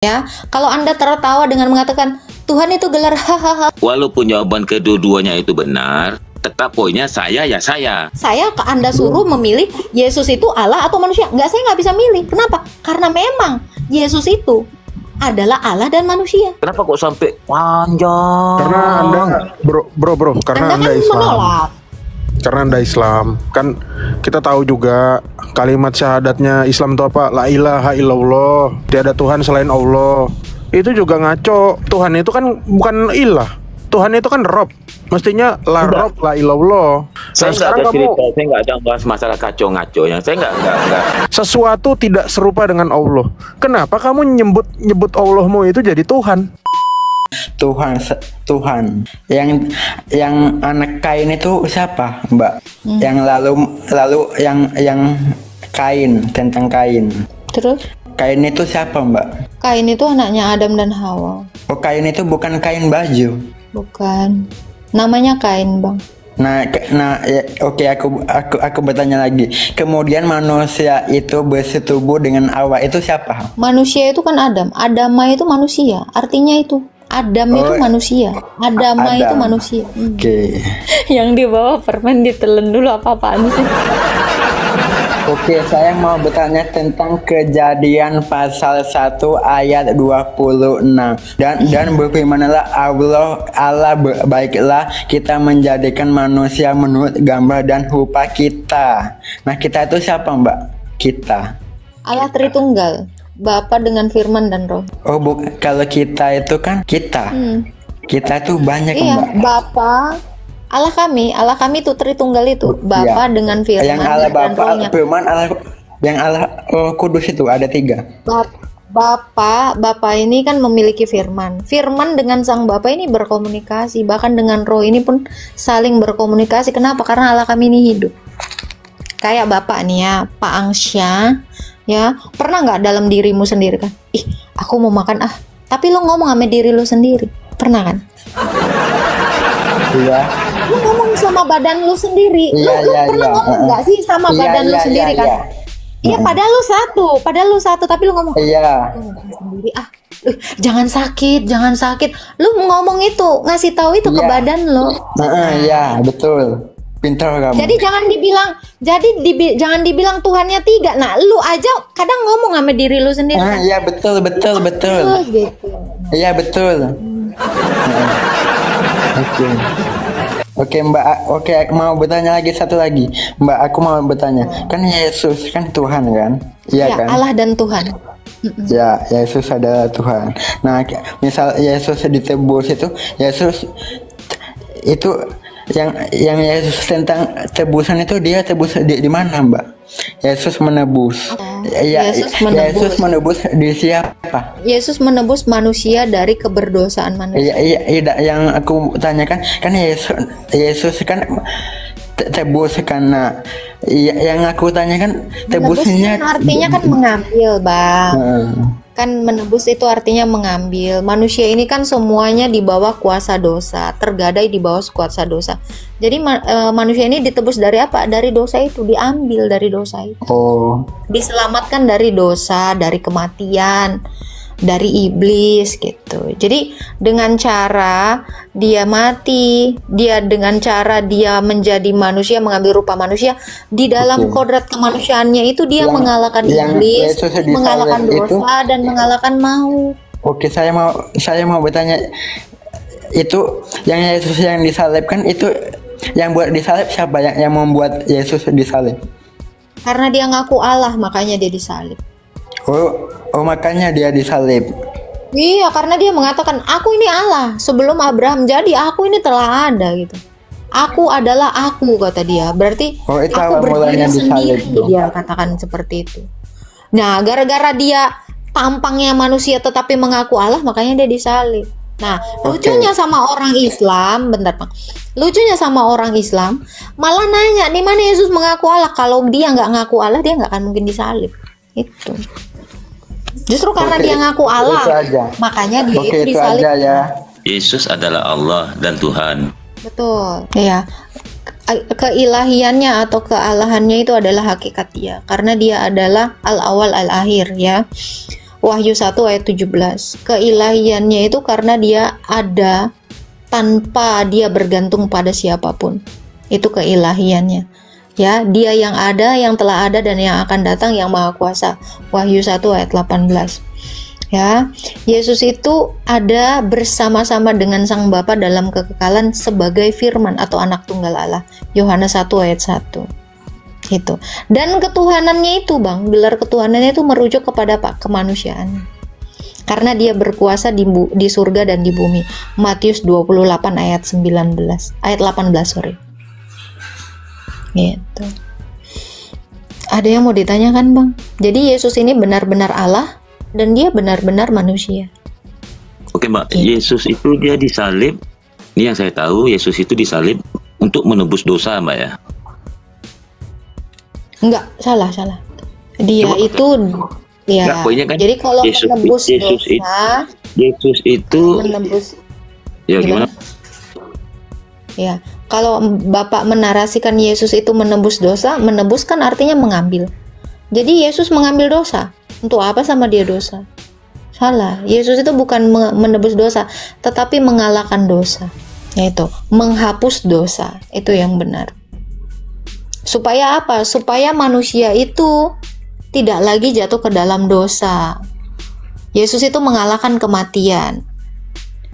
Ya, kalau Anda tertawa dengan mengatakan Tuhan itu gelar hahaha. Walaupun jawaban kedua-duanya itu benar, tetap poinnya saya ya saya. Saya ke Anda suruh memilih Yesus itu Allah atau manusia. Enggak, saya nggak bisa milih. Kenapa? Karena memang Yesus itu adalah Allah dan manusia. Kenapa kok sampai panjang? Karena Anda bro, karena Anda kan Islam. menolak. Karena Anda Islam. Kan kita tahu juga kalimat syahadatnya Islam itu apa? La ilaha illallah. Tiada Tuhan selain Allah. Itu juga ngaco. Tuhan itu kan bukan ilah. Tuhan itu kan Rob. Mestinya la Rob la ilallah. Saya nggak ada cerita, saya nggak ada bahas masalah kacau-ngaconya. Saya nggak. Sesuatu tidak serupa dengan Allah. Kenapa kamu nyebut Allahmu itu jadi Tuhan? Tuhan yang anak Kain itu siapa, Mbak? Yang lalu yang Kain, tentang Kain. Terus? Kain itu siapa, Mbak? Kain itu anaknya Adam dan Hawa. Oh, Kain itu bukan kain baju. Bukan. Namanya Kain, Bang. Nah, ya, oke, aku bertanya lagi. Kemudian manusia itu bersetubuh dengan Hawa itu siapa? Manusia itu kan Adam. Adama itu manusia. Artinya itu Adam itu manusia. Adama itu manusia. Oke. Yang di bawah permen ditelen dulu apa-apaan sih? Oke, saya mau bertanya tentang Kejadian pasal 1 ayat 26. Dan berfirmanlah Allah baiklah kita menjadikan manusia menurut gambar dan rupa kita. Nah, kita itu siapa, Mbak? Kita. Allah Tritunggal, Bapa dengan firman dan roh. Oh, kalau kita itu kan kita. Kita itu banyak, Iya, Mbak. Bapa Allah kami itu Tritunggal itu Bapa dengan firman yang Allah dan Bapa, rohnya. firman Allah, yang Allah Kudus itu ada 3. Bapa ini kan memiliki firman. Firman dengan sang Bapa ini berkomunikasi, bahkan dengan roh ini pun saling berkomunikasi. Kenapa? Karena Allah kami ini hidup. Kayak Bapak nih ya, Pak Angsya, ya pernah nggak dalam dirimu sendiri kan? Ih, aku mau makan tapi lo ngomong sama diri lo sendiri. Pernah kan? Iya. Lu ngomong sama badan lu sendiri. Lu pernah ngomong nggak sih sama badan lu sendiri kan? Iya, padahal lu satu, tapi lu ngomong. Iya. Sendiri jangan sakit. Lu ngomong itu, ngasih tahu itu ke badan lu. Iya, betul. Pintar kamu. Jadi jangan dibilang Tuhannya 3. Nah, lu aja kadang ngomong sama diri lu sendiri. Kan? Iya, betul. Gitu. Iya, betul. Oke, Mbak. Oke, mau bertanya lagi satu lagi. Mbak, aku mau bertanya. Kan Yesus kan Tuhan kan? Iya kan? Allah dan Tuhan. Ya, Yesus adalah Tuhan. Nah, misal Yesus ditebus itu, Yesus itu yang Yesus tentang tebusan itu dia tebus di mana, Mbak? Yesus menebus. Yesus menebus di siapa? Yesus menebus manusia dari keberdosaan manusia. Iya, yang aku tanyakan kan Yesus kan tebus karena yang aku tanyakan tebusnya artinya kan mengambil, Bang. Kan menebus itu artinya mengambil. Manusia ini kan semuanya di bawah kuasa dosa, tergadai di bawah kuasa dosa. Jadi manusia ini ditebus dari apa? Dari dosa itu, diambil dari dosa itu. Oh. Diselamatkan dari dosa, dari kematian, dari iblis gitu. Jadi dengan cara dia mati, dengan cara dia menjadi manusia, mengambil rupa manusia, di dalam kodrat kemanusiaannya itu dia mengalahkan iblis, mengalahkan dosa dan mengalahkan maut. Oke, saya mau bertanya, itu yang Yesus yang disalibkan itu yang buat disalib siapa? Yang membuat Yesus disalib? Karena dia ngaku Allah, makanya dia disalib. Oh, makanya dia disalib. Iya, karena dia mengatakan aku ini Allah. Sebelum Abraham jadi, aku ini telah ada gitu. Aku adalah aku, kata dia. Berarti aku berdiri sendiri, dia katakan seperti itu. Nah, gara-gara dia tampangnya manusia tetapi mengaku Allah, makanya dia disalib. Nah, lucunya sama orang Islam, bentar Bang. Lucunya sama orang Islam, malah nanya, di mana Yesus mengaku Allah? Kalau dia nggak ngaku Allah, dia nggak akan mungkin disalib. Itu. Justru karena dia ngaku Allah, makanya dia itu disalib. Ya. Yesus adalah Allah dan Tuhan. Betul. Ya. Keilahiannya atau kealahannya itu adalah hakikat dia, karena dia adalah al-awal al-akhir ya. Wahyu 1 ayat 17. Keilahiannya itu karena dia ada tanpa dia bergantung pada siapapun. Itu keilahiannya. Ya, dia yang ada, yang telah ada dan yang akan datang, yang maha kuasa. Wahyu 1 ayat 18. Ya, Yesus itu ada bersama-sama dengan Sang Bapa dalam kekekalan sebagai firman atau anak tunggal Allah. Yohanes 1 ayat 1. Gitu. Dan ketuhanannya itu, Bang, gelar ketuhanannya itu merujuk kepada kemanusiaan. Karena dia berkuasa di surga dan di bumi. Matius 28 ayat 19. Ayat 18, sorry. Gitu. Ada yang mau ditanyakan, Bang? Jadi Yesus ini benar-benar Allah dan dia benar-benar manusia. Oke, Mbak. Yesus itu dia disalib. Ini yang saya tahu, Yesus itu disalib untuk menebus dosa, Mbak ya. Enggak, salah. Dia Cuma, itu ya. Kan, jadi kalau menebus dosa, Yesus itu menebus. Ya gimana? Ya, kalau Bapak menarasikan Yesus itu menebus dosa, menebus kan artinya mengambil. Jadi Yesus mengambil dosa. Untuk apa sama dia dosa? Salah. Yesus itu bukan menebus dosa, tetapi mengalahkan dosa. Yaitu menghapus dosa. Itu yang benar. Supaya apa? Supaya manusia itu tidak lagi jatuh ke dalam dosa. Yesus itu mengalahkan kematian.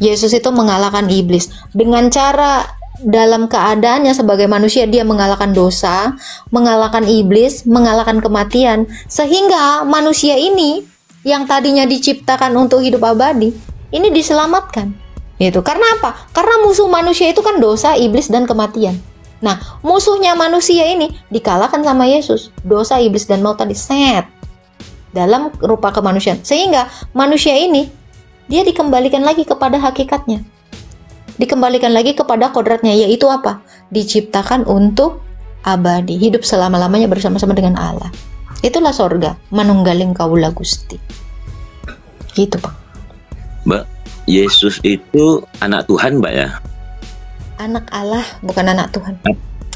Yesus itu mengalahkan iblis. Dengan cara dalam keadaannya sebagai manusia, dia mengalahkan dosa, mengalahkan iblis, mengalahkan kematian. Sehingga manusia ini yang tadinya diciptakan untuk hidup abadi, ini diselamatkan. Gitu. Karena apa? Karena musuh manusia itu kan dosa, iblis, dan kematian. Nah, musuhnya manusia ini dikalahkan sama Yesus. Dosa, iblis, dan maut tadi set dalam rupa kemanusiaan. Sehingga manusia ini dia dikembalikan lagi kepada hakikatnya. Dikembalikan lagi kepada kodratnya, yaitu apa? Diciptakan untuk abadi, hidup selama-lamanya bersama-sama dengan Allah. Itulah sorga, manunggaling kaula Gusti. Gitu, Pak. Mbak, Yesus itu anak Tuhan, Mbak ya? Anak Allah, bukan anak Tuhan.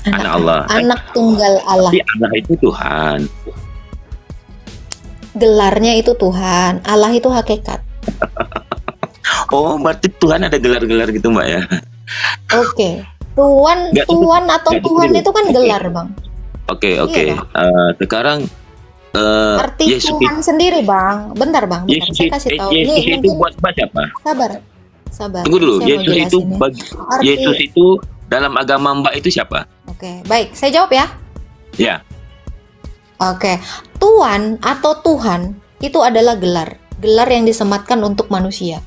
Anak Allah. Anak tunggal Allah. Tapi Allah itu Tuhan. Gelarnya itu Tuhan, Allah itu hakikat. Oh, berarti Tuhan ada gelar-gelar gitu, Mbak ya? Oke. Tuhan atau Tuhan itu kan gelar, Bang. Oke. Iya, Sekarang arti Yesus Tuhan sendiri, Bang. Bentar, Bang. Saya kasih tahu. Yesus Ini itu buat siapa? Sabar. Tunggu dulu. Saya Yesus itu dalam agama Mbak itu siapa? Oke, baik. Saya jawab ya. Ya. Oke. Tuhan atau Tuhan itu adalah gelar yang disematkan untuk manusia.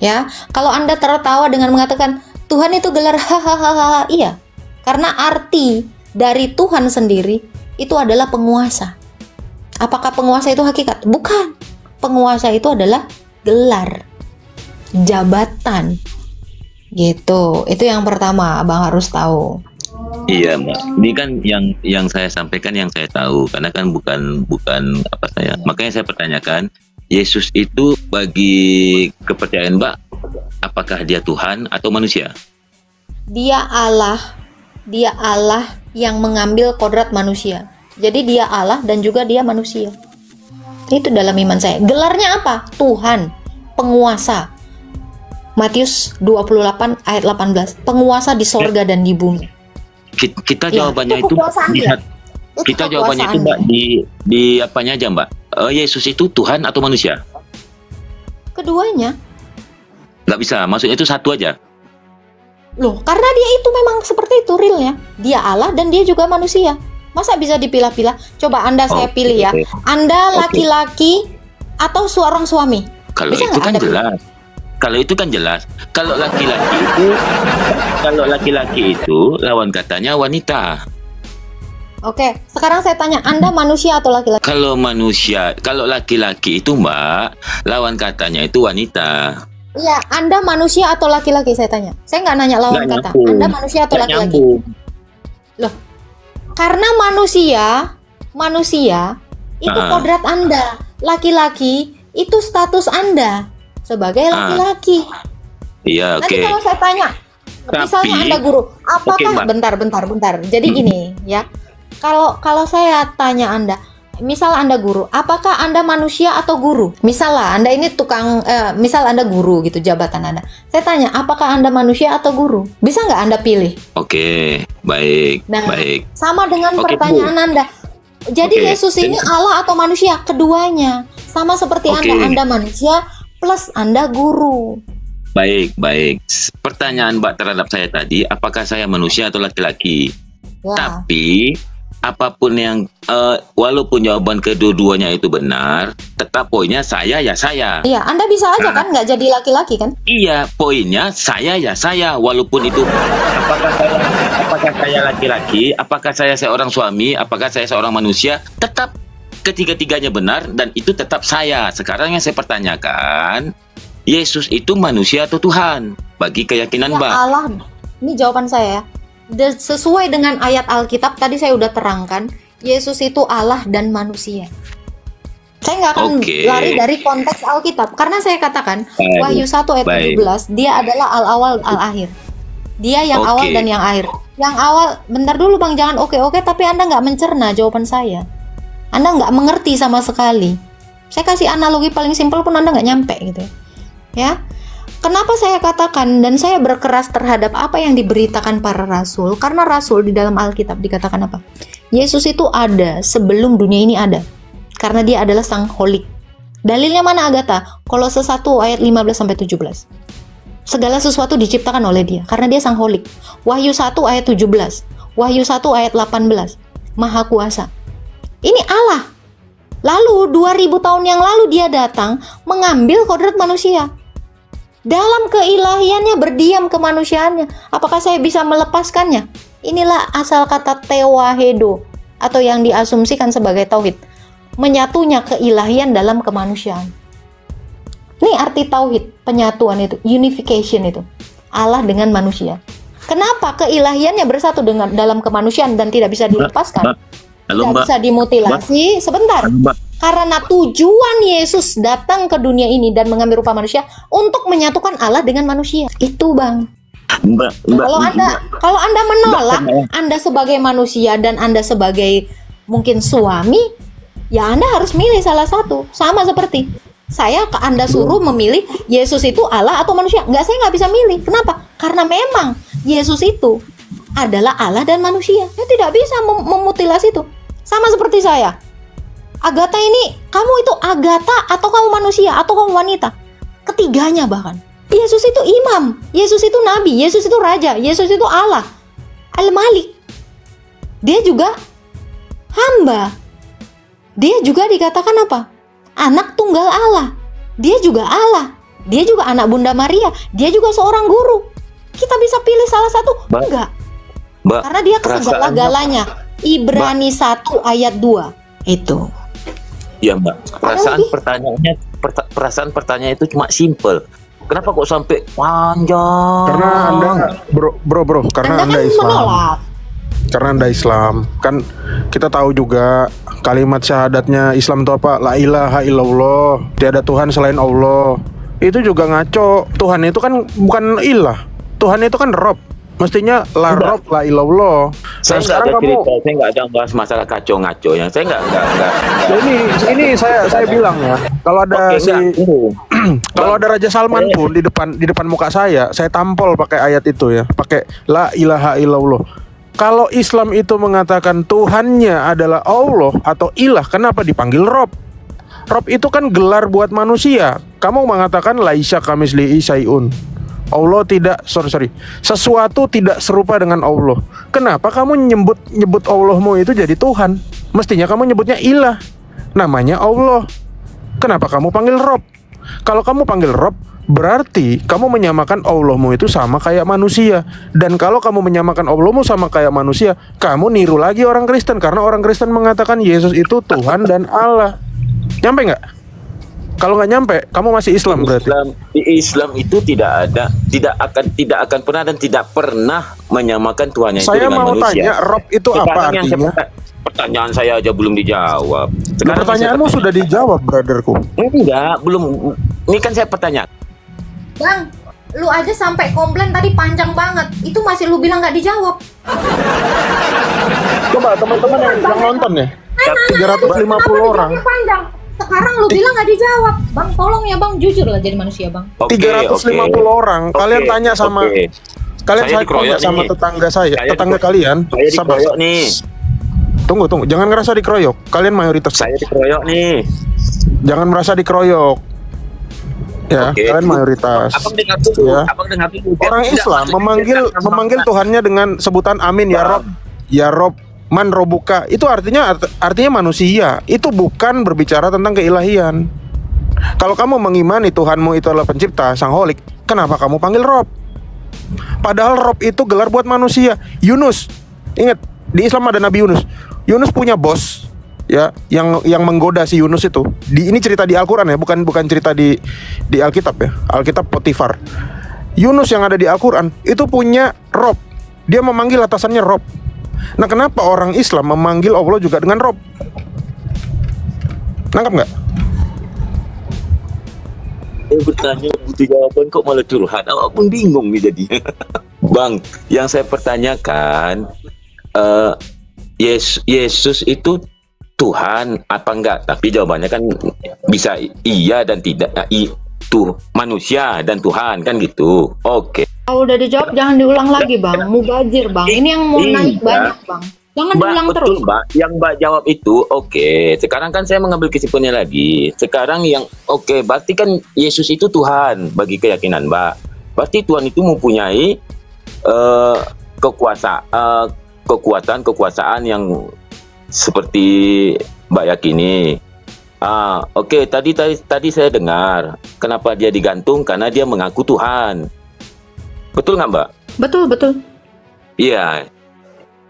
Ya, kalau Anda tertawa dengan mengatakan Tuhan itu gelar, hahaha, iya. Karena arti dari Tuhan sendiri itu adalah penguasa. Apakah penguasa itu hakikat? Bukan. Penguasa itu adalah gelar, jabatan. Gitu. Itu yang pertama, Abang harus tahu. Iya, Mbak. Ini kan yang saya sampaikan, yang saya tahu, karena kan bukan apa saya. Makanya saya pertanyakan, Yesus itu bagi kepercayaan Mbak, apakah dia Tuhan atau manusia? Dia Allah yang mengambil kodrat manusia. Jadi dia Allah dan juga dia manusia. Itu dalam iman saya. Gelarnya apa? Tuhan, penguasa. Matius 28 ayat 18. Penguasa di sorga dan di bumi. Kita jawabannya itu lihat. Kita jawabannya itu, Mbak, di apanya aja, Mbak? Yesus itu Tuhan atau manusia? Keduanya. Nggak bisa, maksudnya itu satu aja. Loh, karena dia itu memang seperti itu realnya. Dia Allah dan dia juga manusia. Masa bisa dipilah-pilah? Coba Anda saya pilih ya. Anda laki-laki atau seorang suami? Kalau itu kan jelas. Kalau itu kan jelas. Kalau laki-laki itu lawan katanya wanita. Oke, sekarang saya tanya, Anda manusia atau laki-laki? Kalau laki-laki itu, Mbak, lawan katanya itu wanita. Iya, Anda manusia atau laki-laki, saya tanya. Saya nggak nanya lawan kata. Anda manusia atau laki-laki? Loh, karena manusia itu kodrat Anda. Laki-laki itu status Anda sebagai laki-laki. Iya, oke. Nanti kalau saya tanya, misalnya Anda guru, apakah bentar. Jadi gini ya. Kalau saya tanya Anda, misal Anda guru, apakah Anda manusia atau guru? Misal lah, Anda ini tukang, misal Anda guru gitu, jabatan Anda. Saya tanya, apakah Anda manusia atau guru? Bisa nggak Anda pilih? Oke, baik, Nah, baik. sama dengan pertanyaan Anda. Jadi Yesus ini Allah atau manusia? Keduanya. Sama seperti Anda manusia plus Anda guru. Baik, baik. Pertanyaan Mbak terhadap saya tadi, apakah saya manusia atau laki-laki? Ya. Tapi apapun yang walaupun jawaban kedua-duanya itu benar, tetap poinnya saya ya saya. Iya, Anda bisa aja kan nggak jadi laki-laki kan? Iya, poinnya saya ya saya, walaupun itu apakah saya laki-laki, apakah saya seorang suami, apakah saya seorang manusia, tetap ketiga-tiganya benar dan itu tetap saya. Sekarang yang saya pertanyakan, Yesus itu manusia atau Tuhan? Bagi keyakinan Mbak. Allah. Ini jawaban saya ya. Sesuai dengan ayat Alkitab tadi saya udah terangkan, Yesus itu Allah dan manusia. Saya nggak akan lari dari konteks Alkitab karena saya katakan Wahyu 1 ayat 17, dia adalah al-awal al-akhir. Dia yang awal dan yang akhir. Yang awal, bentar dulu Bang, jangan oke, tapi Anda nggak mencerna jawaban saya. Anda nggak mengerti sama sekali. Saya kasih analogi paling simpel pun Anda nggak nyampe gitu ya. Kenapa saya katakan dan saya berkeras terhadap apa yang diberitakan para rasul? Karena rasul di dalam Alkitab dikatakan apa? Yesus itu ada sebelum dunia ini ada. Karena dia adalah sang holik. Dalilnya mana Agatha? Kolose 1 ayat 15-17. Segala sesuatu diciptakan oleh dia karena dia sang holik. Wahyu 1 ayat 17. Wahyu 1 ayat 18. Maha kuasa. Ini Allah. Lalu 2000 tahun yang lalu dia datang mengambil kodrat manusia. Dalam keilahiannya berdiam kemanusiaannya. Apakah saya bisa melepaskannya? Inilah asal kata tewahedo atau yang diasumsikan sebagai tauhid. Menyatunya keilahian dalam kemanusiaan. Ini arti tauhid, penyatuan itu, unification itu. Allah dengan manusia. Kenapa keilahiannya bersatu dengan dalam kemanusiaan dan tidak bisa dilepaskan? Tidak bisa dimutilasi. Sebentar. Karena tujuan Yesus datang ke dunia ini dan mengambil rupa manusia untuk menyatukan Allah dengan manusia. Itu Bang. Kalau Anda menolak, Anda sebagai manusia dan Anda sebagai mungkin suami, ya Anda harus milih salah satu. Sama seperti saya ke Anda suruh memilih Yesus itu Allah atau manusia. Saya nggak bisa milih. Kenapa? Karena memang Yesus itu adalah Allah dan manusia. Saya tidak bisa memutilasi itu. Sama seperti saya. Agatha ini, kamu itu Agatha atau kamu manusia atau kamu wanita? Ketiganya bahkan. Yesus itu imam, Yesus itu nabi, Yesus itu raja, Yesus itu Allah. Al-Malik. Dia juga hamba. Dia juga dikatakan apa? Anak tunggal Allah. Dia juga Allah. Dia juga anak Bunda Maria. Dia juga seorang guru. Kita bisa pilih salah satu? Enggak. Karena dia kesegala-galanya. Ibrani 1 ayat 2. Itu. Ya Mbak, perasaan pertanyaannya itu cuma simple. Kenapa kok sampai panjang? Karena Anda bro, karena Anda Islam. Menolak. Karena Anda Islam. Kan kita tahu juga kalimat syahadatnya Islam itu apa? La ilaha illallah. Tiada Tuhan selain Allah. Itu juga ngaco. Tuhan itu kan bukan ilah. Tuhan itu kan Rob. Mestinya la rob la ilallah. Saya nggak ada cerita, saya nggak ada bahas masalah kacau-ngaco ya. Saya nggak. Ini saya bilang ya. Kalau ada kalau ada Raja Salman pun di depan muka saya tampol pakai ayat itu ya, pakai la ilaha illallah. Kalau Islam itu mengatakan Tuhannya adalah Allah atau ilah, kenapa dipanggil Rob? Rob itu kan gelar buat manusia. Kamu mengatakan laisa kamislihi syai'un. Allah tidak, sesuatu tidak serupa dengan Allah. Kenapa kamu nyebut Allahmu itu jadi Tuhan? Mestinya kamu nyebutnya ilah. Namanya Allah. Kenapa kamu panggil Rob? Kalau kamu panggil Rob, berarti kamu menyamakan Allahmu itu sama kayak manusia. Dan kalau kamu menyamakan Allahmu sama kayak manusia, kamu niru lagi orang Kristen. Karena orang Kristen mengatakan Yesus itu Tuhan dan Allah. Nyampe nggak? Kalau nggak nyampe, kamu masih Islam berarti. Islam itu tidak akan pernah dan tidak pernah menyamakan Tuhannya itu dengan manusia. Saya mau tanya, Rob itu apa artinya? Pertanyaan saya aja belum dijawab. Sekarang pertanyaanmu sudah dijawab, brotherku. Enggak, belum. Ini kan saya pertanyaan. Bang, lu aja sampai komplain tadi panjang banget. Itu masih lu bilang nggak dijawab. Coba teman-teman yang nonton ya. 350 orang. Panjang. Sekarang lu bilang nggak dijawab. Bang, tolong ya Bang, jujur lah jadi manusia Bang. 350 orang. Kalian tanya sama kalian saya tanya sama tetangga tetangga kalian. Saya dikeroyok nih. Tunggu, jangan ngerasa dikeroyok. Kalian mayoritas. Saya dikeroyok nih. Jangan merasa dikeroyok. Ya, kalian mayoritas. Abang dengar dulu. Ya. Abang dengar dulu. Orang Islam memanggil Tuhannya dengan sebutan Amin ya Rob, Man Robuka. Itu artinya manusia. Itu bukan berbicara tentang keilahian. Kalau kamu mengimani Tuhanmu itu adalah pencipta, sang holik, kenapa kamu panggil Rob? Padahal Rob itu gelar buat manusia. Yunus, ingat di Islam ada Nabi Yunus. Yunus punya bos, ya, yang menggoda si Yunus itu. Ini cerita di Al-Qur'an ya, bukan cerita di Alkitab ya. Alkitab Potifar. Yunus yang ada di Al-Qur'an itu punya Rob. Dia memanggil atasannya Rob. Nah, kenapa orang Islam memanggil Allah juga dengan Rob? Nangkap nggak? Bertanya butuh jawaban kok malah curhat. Awak pun bingung nih jadi. Bang, yang saya pertanyakan, Yesus itu Tuhan apa enggak? Tapi jawabannya kan bisa iya dan tidak. Itu manusia dan Tuhan kan gitu. Oke. Kalau udah dijawab jangan diulang lagi Bang. Mubazir Bang. Ini yang mau naik banyak Bang. Jangan diulang terus. Mbak, yang Mbak jawab itu oke. Sekarang kan saya mengambil kesimpulannya lagi. Sekarang yang berarti kan Yesus itu Tuhan bagi keyakinan Mbak. Berarti Tuhan itu mempunyai kekuasaan yang seperti Mbak yakini. Tadi saya dengar kenapa dia digantung, karena dia mengaku Tuhan. Betul nggak Mbak? Betul. Iya.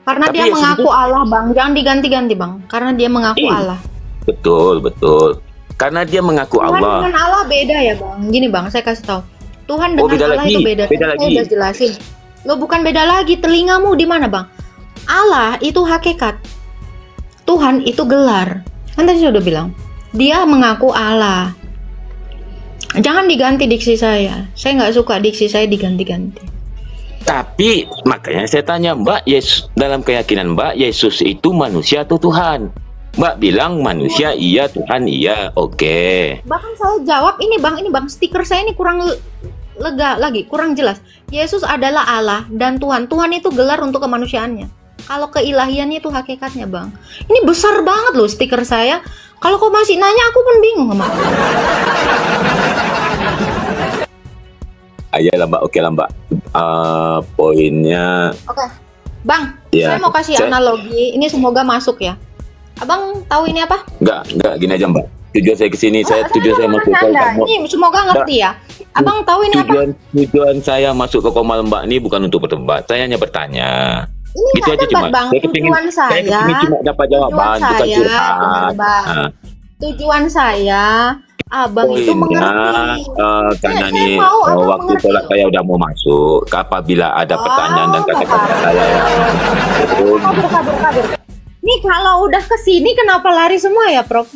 Karena dia mengaku Allah Bang, jangan diganti-ganti Bang. Karena dia mengaku Allah. Betul. Karena dia mengaku Tuhan Allah. dengan Allah beda ya Bang. Gini Bang, saya kasih tahu. Tuhan dengan Allah itu beda. Saya udah jelasin. Lo bukan beda lagi, telingamu di mana Bang? Allah itu hakikat. Tuhan itu gelar. Kan tadi saya udah bilang. Dia mengaku Allah. Jangan diganti diksi saya. Saya nggak suka diksi saya diganti-ganti. Tapi makanya saya tanya Mbak, dalam keyakinan Mbak, Yesus itu manusia atau Tuhan? Mbak bilang manusia iya, Tuhan iya, oke. Bahkan saya jawab ini Bang, stiker saya ini kurang lega lagi, kurang jelas. Yesus adalah Allah dan Tuhan. Tuhan itu gelar untuk kemanusiaannya. Kalau keilahiannya itu hakikatnya Bang. Ini besar banget loh stiker saya. Kalau kau masih nanya aku pun bingung sama. Ayolah Mbak, oke lah Mbak. Poinnya. Oke, Bang. Ya, saya mau kasih analogi. Ini semoga masuk ya. Abang tahu ini apa? Enggak, gini aja Mbak. Tujuan saya kesini, tujuan saya masuk ke ini semoga ngerti ya. Abang tahu ini apa? Tujuan saya masuk ke Komal Mbak ini bukan untuk berdebat. Saya hanya bertanya. Ini gitu aja cuma. Bang. Saya cuma dapat jawaban, bukan curhat. Tujuan saya Abang itu mengerti. Karena nih waktu sholat saya udah mau masuk. Apabila ada pertanyaan dan kata-kata saya kabur. Nih kalau udah kesini kenapa lari semua ya Prof?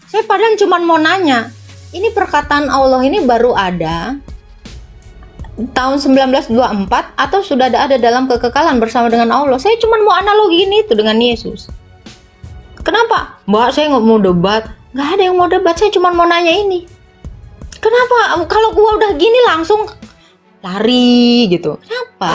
Saya padahal cuma mau nanya. Ini perkataan Allah ini baru ada tahun 1924 atau sudah ada dalam kekekalan bersama dengan Allah? Saya cuma mau analogi ini itu dengan Yesus. Kenapa? Mbak saya nggak mau debat. Nggak ada yang mau debat, saya cuma mau nanya ini. Kenapa kalau gua udah gini langsung lari gitu? Kenapa?